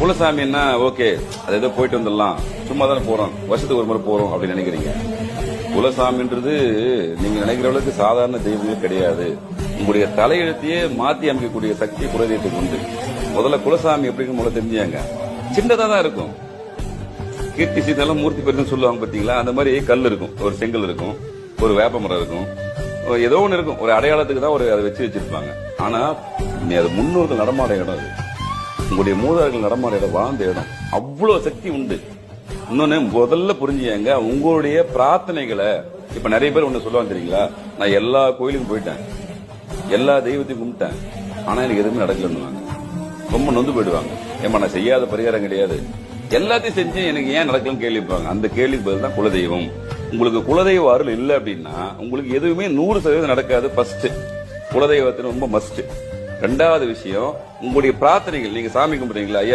குலசாமின்னா okay அது ஏதோ போயிட்டு வந்துடலாம், சும்மா தானே போறோம், வருஷத்துக்கு ஒரு முறை போறோம் அப்படின்னு நினைக்கிறீங்க. குலசாமின்றது நீங்க நினைக்கிற அளவுக்கு சாதாரண தெய்வமே கிடையாது. உங்களுடைய தலையெழுத்தையே மாத்தி அமைக்கக்கூடிய சக்தி குலதெய்வத்துக்கு உண்டு. முதல்ல குலசாமி எப்படின்னு முதல்ல தெரிஞ்சாங்க. சின்னதா தான் இருக்கும். கீர்த்தி சீதெல்லாம் மூர்த்தி பெருன்னு சொல்லுவாங்க பாத்தீங்களா, அந்த மாதிரி கல் இருக்கும், ஒரு செங்கல் இருக்கும், ஒரு வேப்ப மரம் இருக்கும், ஏதோ ஒண்ணு இருக்கும். ஒரு அடையாளத்துக்கு தான் அதை வச்சு வச்சிருப்பாங்க. ஆனா அது முன்னோர்கள் நடமாட இடம், அது உங்களுடைய மூதார்கள் நடமாட இடம், வாழ்ந்த இடம். அவ்வளவு சக்தி உண்டு. இன்னொன்னு முதல்ல புரிஞ்சுங்க, உங்களுடைய பிரார்த்தனைகளை இப்ப நிறைய பேர் ஒண்ணு சொல்லுவாங்க தெரியுங்களா, நான் எல்லா கோயிலுக்கும் போயிட்டேன், எல்லா தெய்வத்தையும் கும்பிட்டேன், ஆனா எனக்கு எதுவுமே நடக்கலன்னு ரொம்ப நொந்து போயிடுவாங்க. ஏமா நான் செய்யாத பரிகாரம் கிடையாது, எல்லாத்தையும் செஞ்சு எனக்கு ஏன் நடக்கலன்னு கேள்விப்பாங்க. அந்த கேள்விக்கு பதில் தான் குலதெய்வம். உங்களுக்கு குலதெய்வ அருள் இல்லை அப்படின்னா உங்களுக்கு எதுவுமே 100% நடக்காது. ஃபர்ஸ்ட் குலதெய்வத்தின் ரொம்ப மஸ்ட். ரெண்டாவது விஷயம், உங்களுடைய பிரார்த்தனைகள், நீங்க சாமி கும்பிடுறீங்களா,